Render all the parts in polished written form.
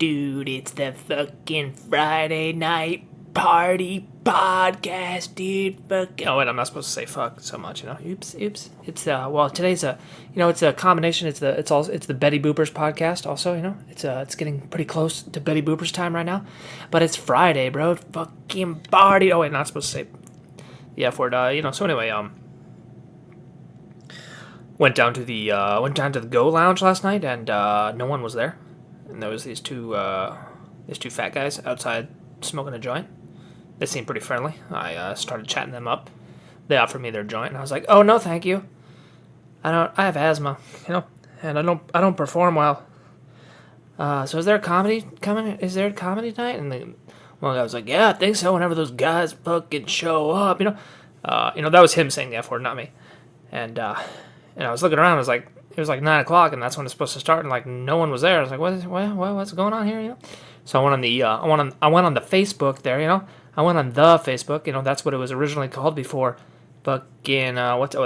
Dude, it's the fucking Friday night party podcast, dude. Oh, wait, I'm not supposed to say fuck so much, Oops. It's well, today's it's a combination. It's the Betty Boopers podcast. Also, it's getting pretty close to Betty Boopers time right now, but it's Friday, bro. Fucking party. Oh wait, not supposed to say the F word. So anyway, went down to the Go Lounge last night, and no one was there. And there was these two fat guys outside smoking a joint. They seemed pretty friendly. I started chatting them up. They offered me their joint, and I was like, "Oh no, thank you. I have asthma, and I don't perform well. So is there a comedy coming? Is there a comedy night?" And one guy was like, "Yeah, I think so. Whenever those guys fucking show up, that was him saying the F word, not me." And I was looking around. It was like 9 o'clock, and that's when it's supposed to start, and like no one was there. I was like, what's going on here? So I went on the Facebook there. I went on the Facebook. That's what it was originally called before. Fucking that was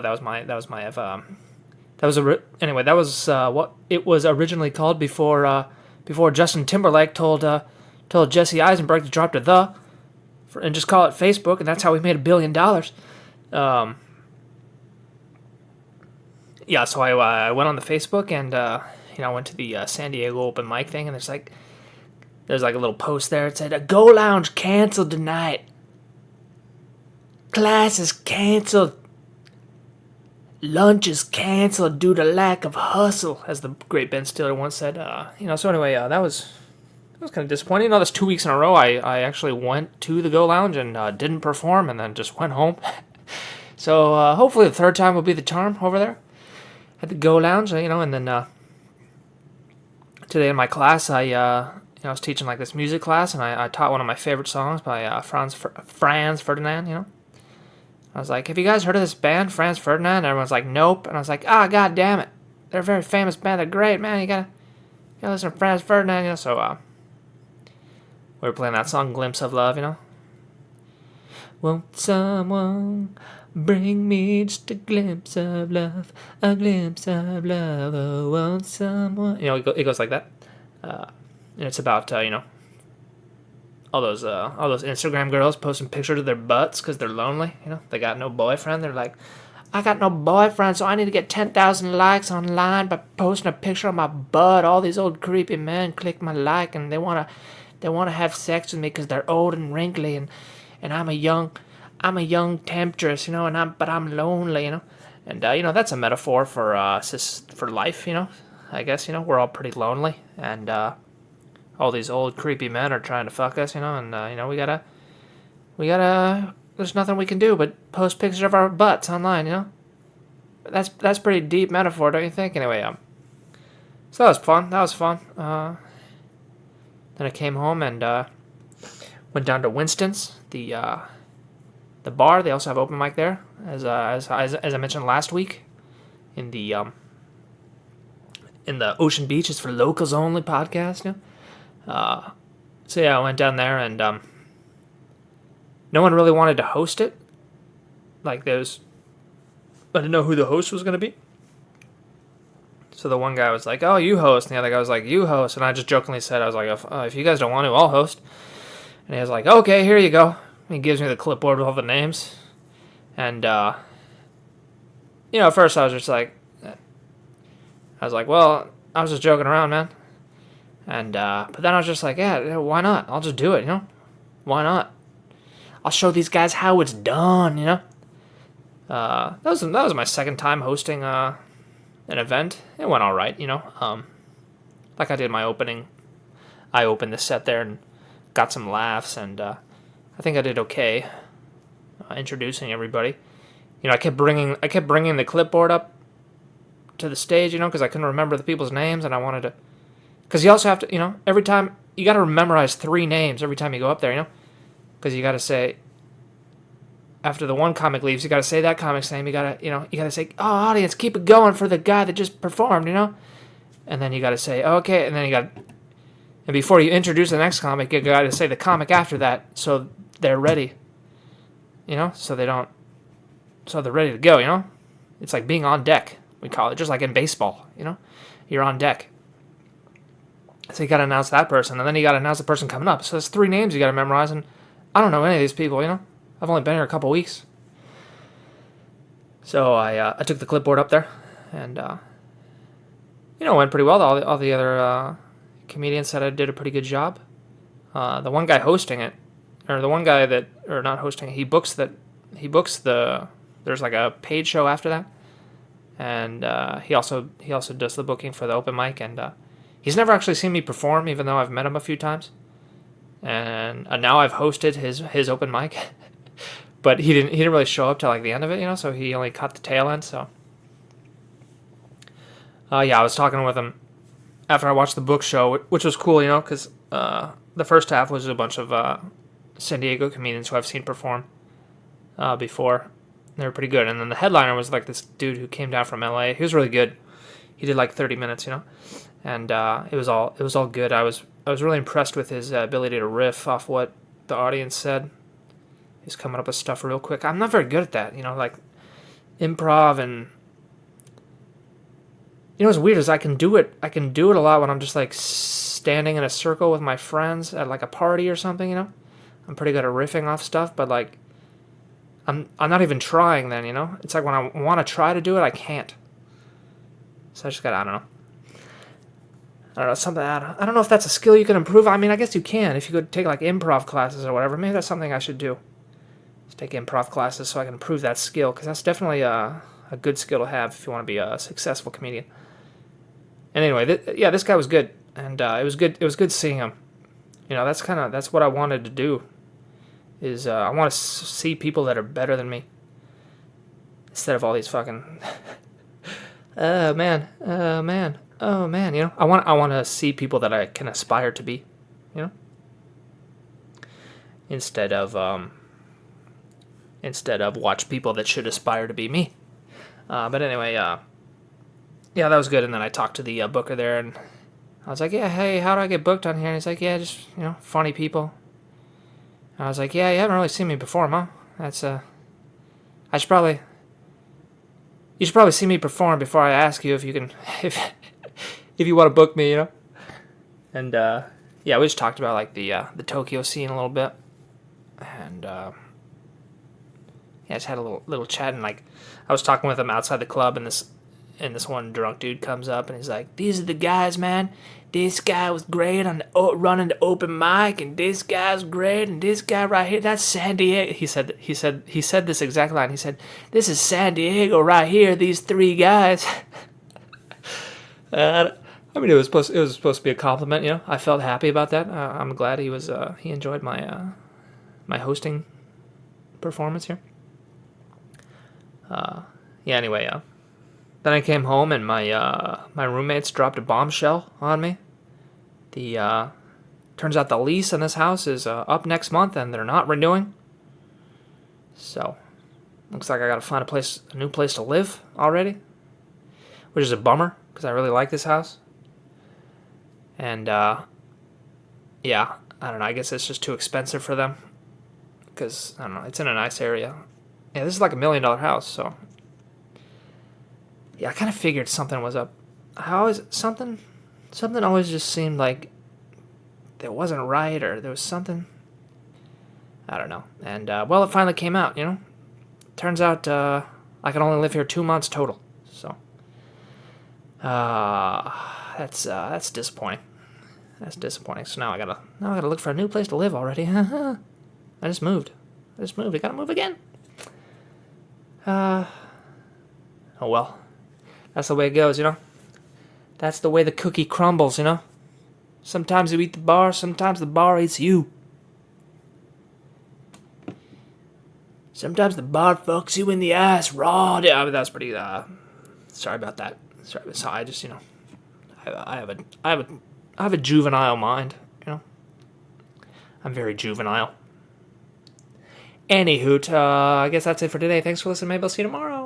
what it was originally called before Justin Timberlake told Jesse Eisenberg to drop the and just call it Facebook, and that's how we made $1 billion. Yeah, so I went on the Facebook, and I went to the San Diego open mic thing, and there's like a little post there. It said, "A Go Lounge canceled tonight. Class is canceled. Lunch is canceled due to lack of hustle," as the great Ben Stiller once said. So anyway, that was kind of disappointing. That's 2 weeks in a row I actually went to the Go Lounge and didn't perform, and then just went home. So hopefully the third time will be the charm over there at the Go Lounge, and then today in my class, I was teaching like this music class, and I taught one of my favorite songs by Franz Ferdinand. I was like, "Have you guys heard of this band, Franz Ferdinand?" And everyone's like, "Nope." And I was like, god damn it, they're a very famous band. They're great, man. You gotta listen to Franz Ferdinand. So we were playing that song, "Glimpse of Love." Won't someone bring me just a glimpse of love, a glimpse of love, oh, won't someone... It goes like that. And it's about, all those Instagram girls posting pictures of their butts because they're lonely, They got no boyfriend. They're like, "I got no boyfriend, so I need to get 10,000 likes online by posting a picture of my butt. All these old creepy men click my like, and they want to have sex with me because they're old and wrinkly, and I'm a young temptress, but I'm lonely, And that's a metaphor for life, I guess, we're all pretty lonely, and all these old creepy men are trying to fuck us, and we gotta there's nothing we can do but post pictures of our butts online, That's pretty deep metaphor, don't you think? Anyway, so that was fun. Then I came home and went down to Winston's, the bar. They also have open mic there, as I mentioned last week, in the Ocean Beach. It's for locals only podcast. So yeah, I went down there, and no one really wanted to host it. I didn't know who the host was going to be. So the one guy was like, "Oh, you host," and the other guy was like, "You host," and I just jokingly said, I was like, "If you guys don't want to, I'll host." And he was like, "Okay, here you go." He gives me the clipboard with all the names. And, at first I was like, well, I was just joking around, man. And, but then I was just like, yeah, why not? I'll just do it, Why not? I'll show these guys how it's done, That was my second time hosting, an event. It went alright, like I did my opening. I opened the set there and got some laughs, and, I think I did okay, introducing everybody. I kept bringing the clipboard up to the stage, because I couldn't remember the people's names, and I wanted to, because you also have to, every time you got to memorize 3 names every time you go up there, because you got to say, after the one comic leaves, you got to say that comic's name. You got to say, "Oh, audience, keep it going for the guy that just performed," and then you got to say, "Okay," and then and before you introduce the next comic, you got to say the comic after that, so they're ready, so they're ready to go, It's like being on deck, we call it, just like in baseball, you're on deck. So you got to announce that person, and then you got to announce the person coming up. So there's 3 names you got to memorize, and I don't know any of these people, you know? I've only been here a couple weeks. So I took the clipboard up there, and, it went pretty well. All the other comedians said I did a pretty good job. The one guy hosting it, or the one guy that, or not hosting it, he books the, there's like a paid show after that. And he also does the booking for the open mic, and he's never actually seen me perform, even though I've met him a few times. And now I've hosted his open mic, but he didn't really show up till like the end of it, so he only caught the tail end. So I was talking with him after I watched the book show, which was cool, because the first half was a bunch of San Diego comedians who I've seen perform before. They were pretty good. And then the headliner was like this dude who came down from LA. He was really good. He did like 30 minutes, and it was all good. I was really impressed with his ability to riff off what the audience said. He's coming up with stuff real quick. I'm not very good at that, like improv, and what's weird is I can do it a lot when I'm just like standing in a circle with my friends at like a party or something, I'm pretty good at riffing off stuff, but like I'm not even trying then, It's like when I want to try to do it, I can't. So I just got, I don't know, something, I don't know if that's a skill you can improve. I mean, I guess you can if you could take like improv classes or whatever. Maybe that's something I should do. Just take improv classes so I can improve that skill, because that's definitely a good skill to have if you want to be a successful comedian. And anyway, this guy was good, and it was good seeing him. That's what I wanted to do. Is I want to see people that are better than me, instead of all these fucking oh man, I want to see people that I can aspire to be, instead of watch people that should aspire to be me. But anyway, that was good. And then I talked to the booker there, and I was like, yeah, hey, how do I get booked on here? And he's like, yeah, just funny people. I was like, yeah, you haven't really seen me perform, huh? That's, you should probably see me perform before I ask you if you can, if you want to book me, And, we just talked about, like, the Tokyo scene a little bit. And, just had a little chat, and, like, I was talking with him outside the club, and this one drunk dude comes up, and he's like, these are the guys, man. This guy was great on running the open mic, and this guy's great, and this guy right here, that's San Diego. He said this exact line. He said, this is San Diego right here, these 3 guys. I mean, it was supposed to be a compliment, I felt happy about that. I'm glad he enjoyed my hosting performance here. Anyway, then I came home, and my roommates dropped a bombshell on me. Turns out the lease in this house is up next month, and they're not renewing. So, looks like I gotta find a new place to live already, which is a bummer, because I really like this house. And I don't know. I guess it's just too expensive for them, because I don't know. It's in a nice area. Yeah, this is like $1 million house, so. Yeah, I kind of figured something was up. Something always just seemed like it wasn't right, or there was something. I don't know. And, it finally came out, Turns out I can only live here 2 months total. So, that's disappointing. That's disappointing. So now I gotta look for a new place to live already. I just moved. I gotta move again. Oh well. That's the way it goes, That's the way the cookie crumbles, Sometimes you eat the bar, sometimes the bar eats you. Sometimes the bar fucks you in the ass raw. Yeah, that was pretty, sorry about that. Sorry, I just, I have a juvenile mind, I'm very juvenile. Anywho, I guess that's it for today. Thanks for listening. Maybe I'll see you tomorrow.